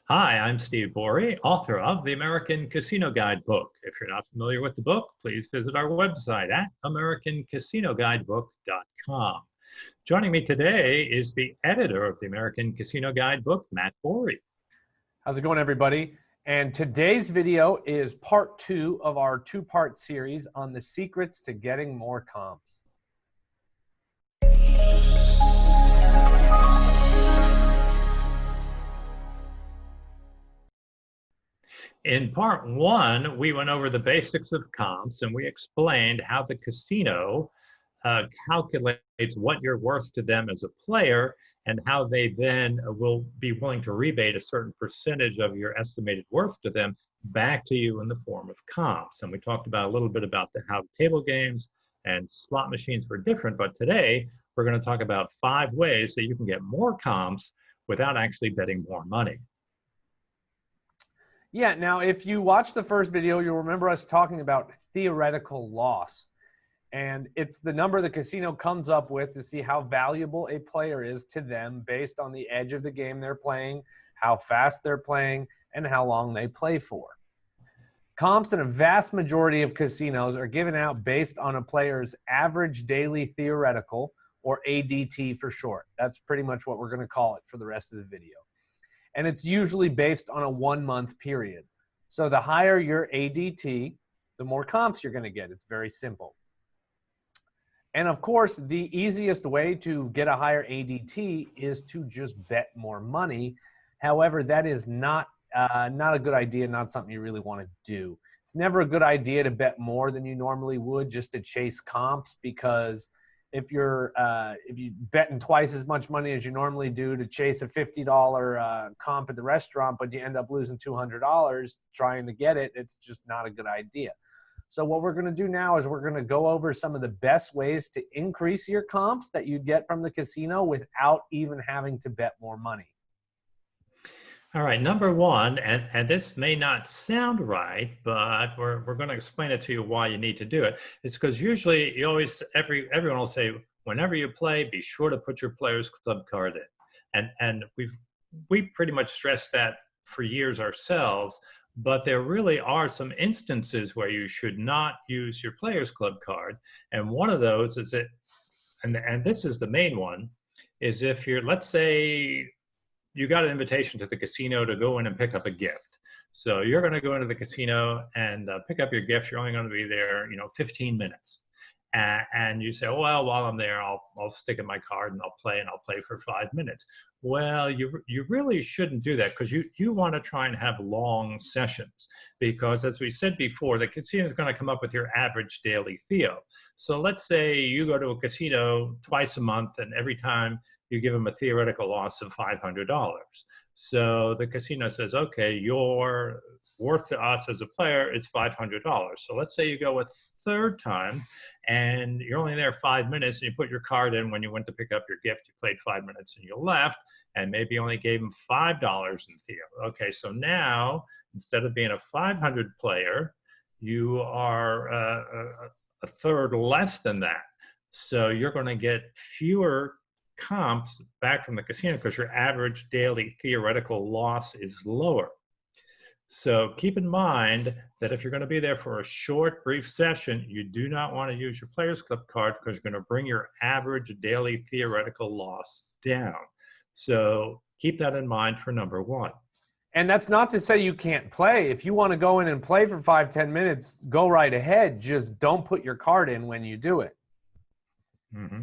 Hi, I'm Steve Bourie, author of the American Casino Guidebook. If you're not familiar with the book, please visit our website at americancasinoguidebook.com. Joining me today is the editor of the American Casino Guidebook, Matt Bourie. How's it going, everybody? And today's video is part 2 of our 2-part series on the secrets to getting more comps. In part 1, we went over the basics of comps and we explained how the casino calculates what you're worth to them as a player and how they then will be willing to rebate a certain percentage of your estimated worth to them back to you in the form of comps. And we talked about a little bit about how table games and slot machines were different, but today we're going to talk about 5 ways that you can get more comps without actually betting more money. Yeah, now if you watched the first video, you'll remember us talking about theoretical loss. And it's the number the casino comes up with to see how valuable a player is to them based on the edge of the game they're playing, how fast they're playing, and how long they play for. Comps in a vast majority of casinos are given out based on a player's average daily theoretical, or ADT for short. That's pretty much what we're going to call it for the rest of the video. And it's usually based on a 1-month period. So the higher your ADT, the more comps you're going to get. It's very simple. And of course, the easiest way to get a higher ADT is to just bet more money. However, that is not a good idea, not something you really want to do. It's never a good idea to bet more than you normally would just to chase comps, because if you betting twice as much money as you normally do to chase a $50 comp at the restaurant, but you end up losing $200 trying to get it, it's just not a good idea. So what we're going to do now is we're going to go over some of the best ways to increase your comps that you get from the casino without even having to bet more money. All right, number 1, and this may not sound right, but we're going to explain it to you why you need to do it. It's because usually everyone will say, whenever you play, be sure to put your player's club card in. And we pretty much stressed that for years ourselves, but there really are some instances where you should not use your player's club card. And one of those is and this is the main one, is if you're, let's say, you got an invitation to the casino to go in and pick up a gift. So you're going to go into the casino and pick up your gift. You're only going to be there, 15 minutes. And you say, oh, well, while I'm there, I'll stick in my card and I'll play for 5 minutes. Well, you really shouldn't do that, because you want to try and have long sessions, because as we said before, the casino is going to come up with your average daily theo. So let's say you go to a casino twice a month and every time you give them a theoretical loss of $500. So the casino says, okay, your worth to us as a player is $500. So let's say you go a third time and you're only there 5 minutes and you put your card in when you went to pick up your gift, you played 5 minutes and you left, and maybe you only gave them $5 in theo. Okay, so now instead of being a 500 player, you are a third less than that. So you're going to get fewer comps back from the casino because your average daily theoretical loss is lower. So keep in mind that if you're going to be there for a short, brief session, you do not want to use your player's club card, because you're going to bring your average daily theoretical loss down. So keep that in mind for number 1. And that's not to say you can't play. If you want to go in and play for 5-10 minutes, go right ahead. Just don't put your card in when you do it. Mm-hmm.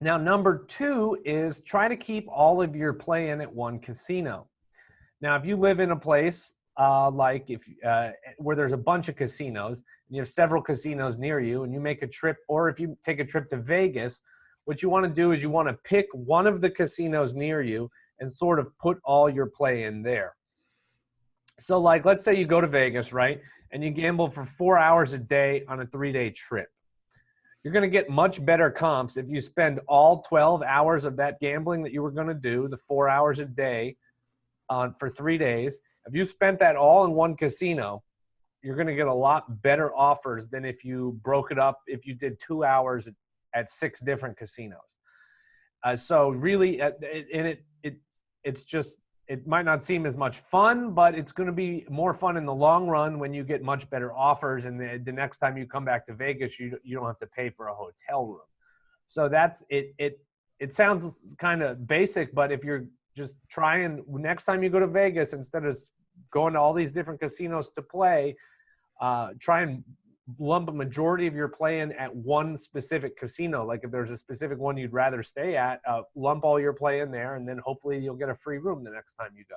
Now, number 2 is try to keep all of your play in at one casino. Now, if you live in a place where there's a bunch of casinos, and you have several casinos near you, and you make a trip, or if you take a trip to Vegas, what you want to do is you want to pick one of the casinos near you and sort of put all your play in there. So let's say you go to Vegas, right? And you gamble for 4 hours a day on a 3-day trip. You're going to get much better comps if you spend all 12 hours of that gambling that you were going to do, the 4 hours a day for 3 days. If you spent that all in one casino, you're going to get a lot better offers than if you broke it up, if you did 2 hours at 6 different casinos. So really, it's just it might not seem as much fun, but it's going to be more fun in the long run when you get much better offers. And the next time you come back to Vegas, you don't have to pay for a hotel room. So that's it. It sounds kind of basic, but if you're just trying next time you go to Vegas, instead of going to all these different casinos to play, try and lump a majority of your play in at one specific casino. Like if there's a specific one you'd rather stay at, lump all your play in there, and then hopefully you'll get a free room the next time you go.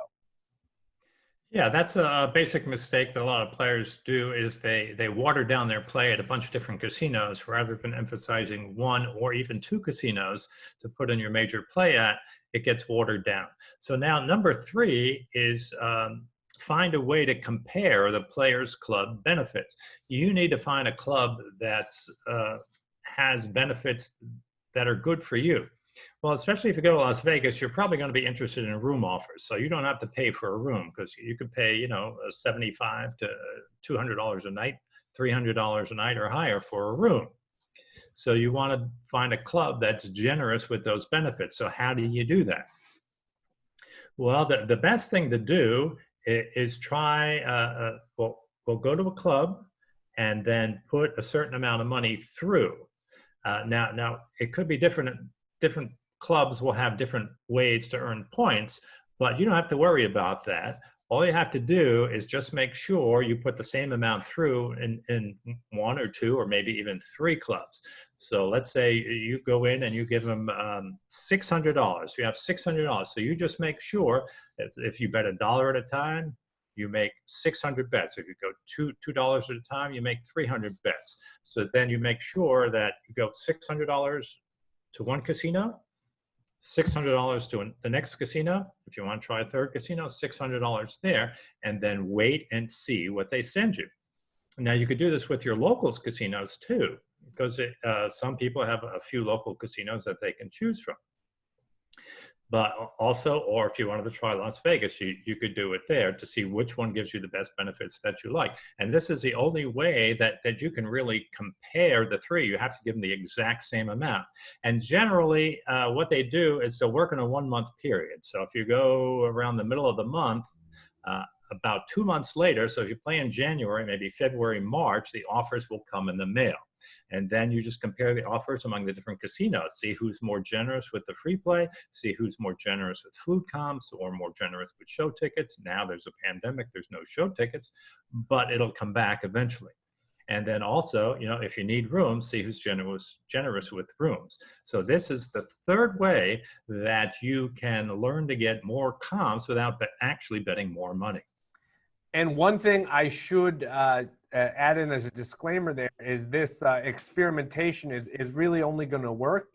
Yeah, that's a basic mistake that a lot of players do, is they water down their play at a bunch of different casinos rather than emphasizing one or even two casinos to put in your major play at. It gets watered down. So now number 3 is find a way to compare the player's club benefits. You need to find a club that's has benefits that are good for you. Well, especially if you go to Las Vegas, you're probably going to be interested in room offers. So you don't have to pay for a room, because you could pay, you know, $75 to $200 a night, $300 a night or higher for a room. So you want to find a club that's generous with those benefits. So how do you do that? Well, the best thing to do is try, we'll go to a club and then put a certain amount of money through. Now it could be different clubs will have different ways to earn points, but you don't have to worry about that. All you have to do is just make sure you put the same amount through in 1 or 2 or maybe even 3 clubs. So let's say you go in and you give them $600. You have $600. So you just make sure that if you bet $1 at a time, you make 600 bets. If you go $2 at a time, you make 300 bets. So then you make sure that you go $600 to one casino, $600 to the next casino. If you want to try a third casino, $600 there, and then wait and see what they send you. Now you could do this with your locals casinos too, because some people have a few local casinos that they can choose from. But also, or if you wanted to try Las Vegas, you could do it there to see which one gives you the best benefits that you like. And this is the only way that you can really compare the 3. You have to give them the exact same amount. And generally, what they do is they'll work in a 1-month period. So if you go around the middle of the month, about 2 months later, so if you play in January, maybe February, March, the offers will come in the mail. And then you just compare the offers among the different casinos, see who's more generous with the free play, see who's more generous with food comps or more generous with show tickets. Now there's a pandemic, there's no show tickets, but it'll come back eventually. And then also, you know, if you need rooms, see who's generous with rooms. So this is the 3rd way that you can learn to get more comps without actually betting more money. And one thing I should add in as a disclaimer there is this experimentation is really only going to work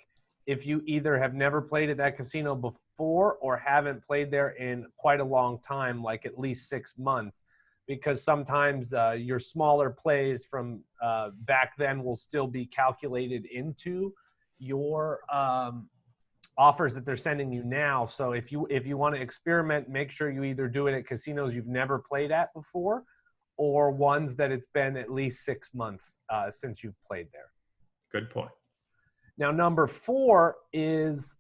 if you either have never played at that casino before or haven't played there in quite a long time, like at least 6 months, because sometimes your smaller plays from back then will still be calculated into your offers that they're sending you now. So if you want to experiment, make sure you either do it at casinos you've never played at before, or ones that it's been at least 6 months since you've played there. Good point. Now, number 4 is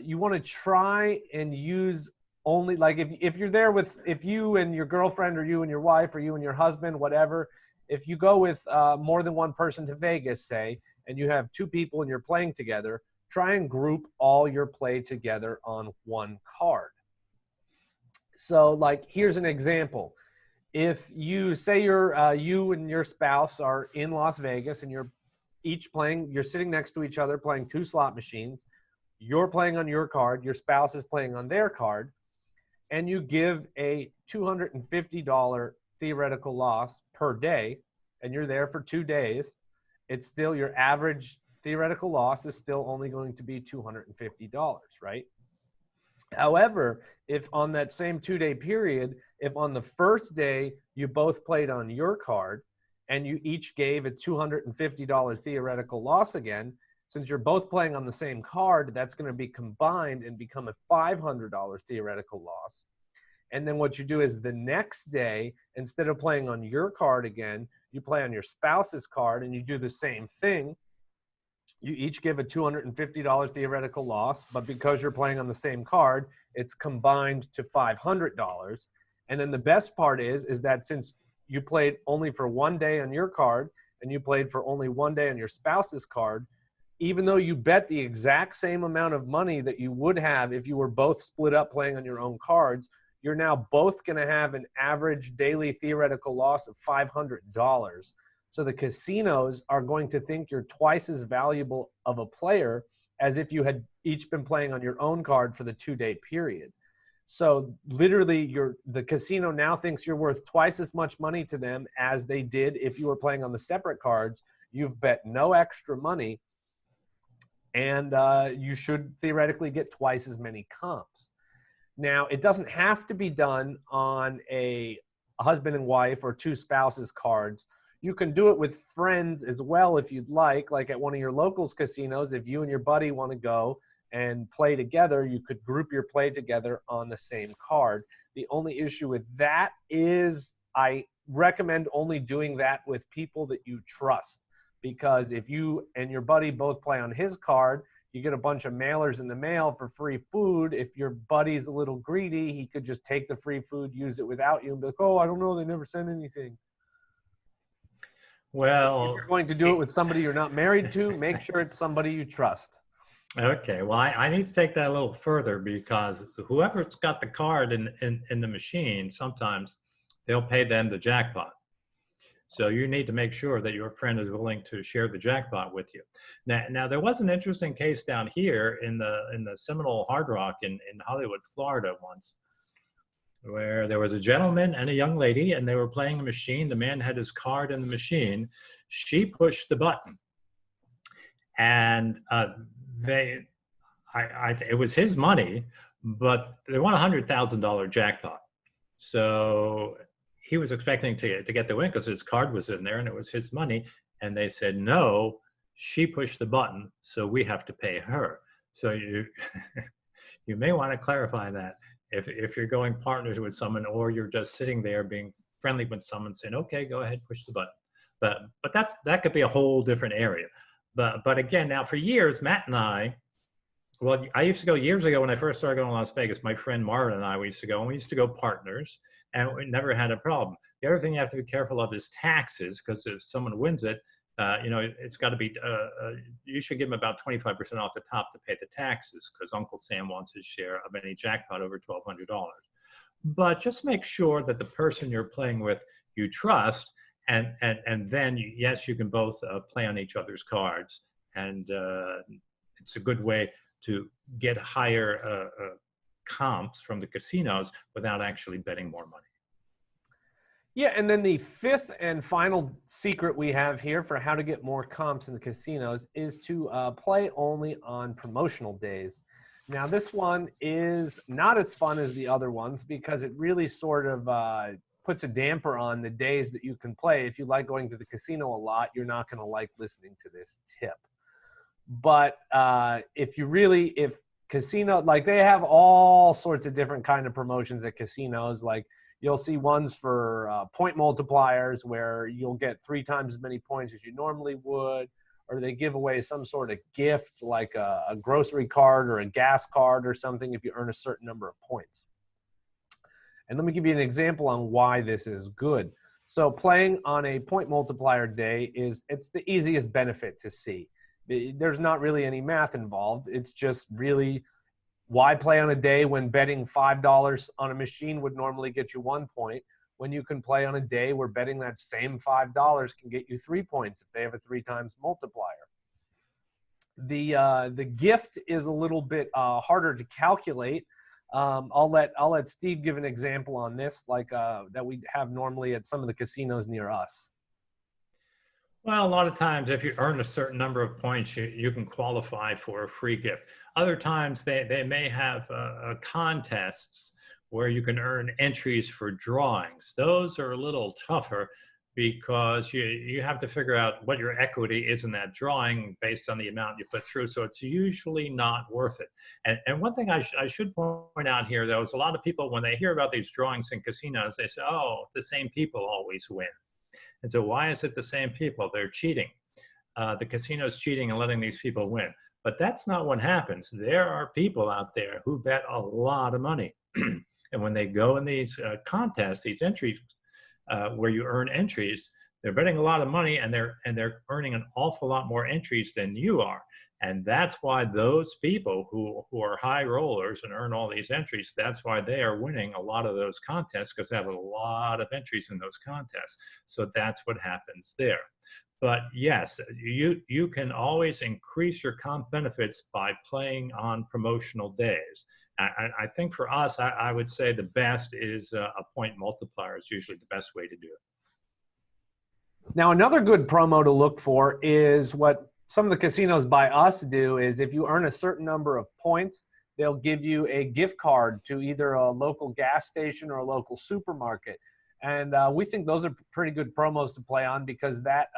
you want to try and use only, like if you're there with, if you and your girlfriend or you and your wife or you and your husband, whatever, if you go with more than one person to Vegas, say, and you have 2 people and you're playing together, try and group all your play together on one card. So like, here's an example. If you say you and your spouse are in Las Vegas and you're each playing, you're sitting next to each other playing 2 slot machines, you're playing on your card, your spouse is playing on their card, and you give a $250 theoretical loss per day, and you're there for 2 days, it's still, your average theoretical loss is still only going to be $250, right? However, if on that same 2-day period, if on the first day you both played on your card and you each gave a $250 theoretical loss again, since you're both playing on the same card, that's going to be combined and become a $500 theoretical loss. And then what you do is the next day, instead of playing on your card again, you play on your spouse's card and you do the same thing. You each give a $250 theoretical loss, but because you're playing on the same card, it's combined to $500. And then the best part is that since you played only for one day on your card and you played for only one day on your spouse's card, even though you bet the exact same amount of money that you would have if you were both split up playing on your own cards, you're now both going to have an average daily theoretical loss of $500. So the casinos are going to think you're twice as valuable of a player as if you had each been playing on your own card for the 2-day period. So literally the casino now thinks you're worth twice as much money to them as they did if you were playing on the separate cards. You've bet no extra money, and you should theoretically get twice as many comps. Now, it doesn't have to be done on a husband and wife or two spouses cards. You can do it with friends as well if you'd like at one of your locals casinos. If you and your buddy want to go and play together, you could group your play together on the same card. The only issue with that is I recommend only doing that with people that you trust, because if you and your buddy both play on his card, you get a bunch of mailers in the mail for free food. If your buddy's a little greedy, he could just take the free food, use it without you, and be like, oh, I don't know, they never sent anything. Well, if you're going to do it with somebody you're not married to, make sure it's somebody you trust. okay. Well, I need to take that a little further, because whoever's got the card in the machine, sometimes they'll pay them the jackpot. So you need to make sure that your friend is willing to share the jackpot with you. Now there was an interesting case down here in the Seminole Hard Rock in Hollywood, Florida once, where there was a gentleman and a young lady, and they were playing a machine. The man had his card in the machine. She pushed the button, and it was his money, but they won $100,000 jackpot. So he was expecting to get the win because his card was in there and it was his money. And they said, no, she pushed the button, so we have to pay her. So you you may want to clarify that if you're going partners with someone, or you're just sitting there being friendly with someone saying, okay, go ahead, push the button. But that could be a whole different area. But again, now for years, Matt and I used to go years ago when I first started going to Las Vegas. My friend Marvin and I, we used to go, and we used to go partners, and we never had a problem. The other thing you have to be careful of is taxes, because if someone wins it, it's got to be, you should give them about 25% off the top to pay the taxes, because Uncle Sam wants his share of any jackpot over $1,200. But just make sure that the person you're playing with, you trust, and then, yes, you can both play on each other's cards. And it's a good way to get higher comps from the casinos without actually betting more money. Yeah, and then the fifth and final secret we have here for how to get more comps in the casinos is to play only on promotional days. Now, this one is not as fun as the other ones because it really sort of puts a damper on the days that you can play. If you like going to the casino a lot, you're not going to like listening to this tip. But if casino, like they have all sorts of different kind of promotions at casinos. Like you'll see ones for point multipliers where you'll get 3 times as many points as you normally would, or they give away some sort of gift like a grocery card or a gas card or something if you earn a certain number of points. And let me give you an example on why this is good. So playing on a point multiplier day it's the easiest benefit to see. There's not really any math involved. It's just really, why play on a day when betting $5 on a machine would normally get you 1 point, when you can play on a day where betting that same $5 can get you 3 points if they have a 3 times multiplier. The gift is a little bit harder to calculate. I'll let Steve give an example on this, like that we have normally at some of the casinos near us. Well, a lot of times if you earn a certain number of points, you can qualify for a free gift. Other times they may have contests where you can earn entries for drawings. Those are a little tougher because you have to figure out what your equity is in that drawing based on the amount you put through. So it's usually not worth it. And one thing I should point out here, though, is a lot of people, when they hear about these drawings in casinos, they say, oh, the same people always win. And so why is it the same people? They're cheating. the casino's cheating and letting these people win. But that's not what happens. There are people out there who bet a lot of money. And when they go in these contests, these entries, where you earn entries, they're betting a lot of money, and they're earning an awful lot more entries than you are. And that's why those people who are high rollers and earn all these entries, that's why they are winning a lot of those contests, because they have a lot of entries in those contests. So that's what happens there. But yes, you can always increase your comp benefits by playing on promotional days. I think for us, I would say the best is a point multiplier is usually the best way to do it. Now, another good promo to look for is what some of the casinos by us do is if you earn a certain number of points, they'll give you a gift card to either a local gas station or a local supermarket. And we think those are pretty good promos to play on because that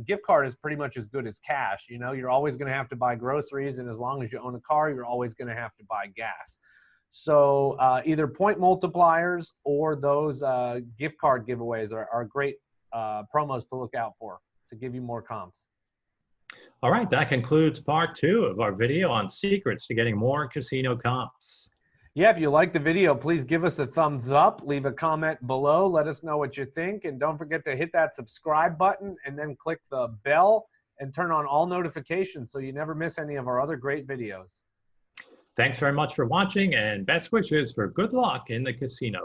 gift card is pretty much as good as cash. You know, you're always going to have to buy groceries, and as long as you own a car, you're always going to have to buy gas. So either point multipliers or those gift card giveaways are great promos to look out for to give you more comps. All right, that concludes part 2 of our video on secrets to getting more casino comps. Yeah, if you like the video, please give us a thumbs up, leave a comment below, let us know what you think, and don't forget to hit that subscribe button and then click the bell and turn on all notifications so you never miss any of our other great videos. Thanks very much for watching, and best wishes for good luck in the casino.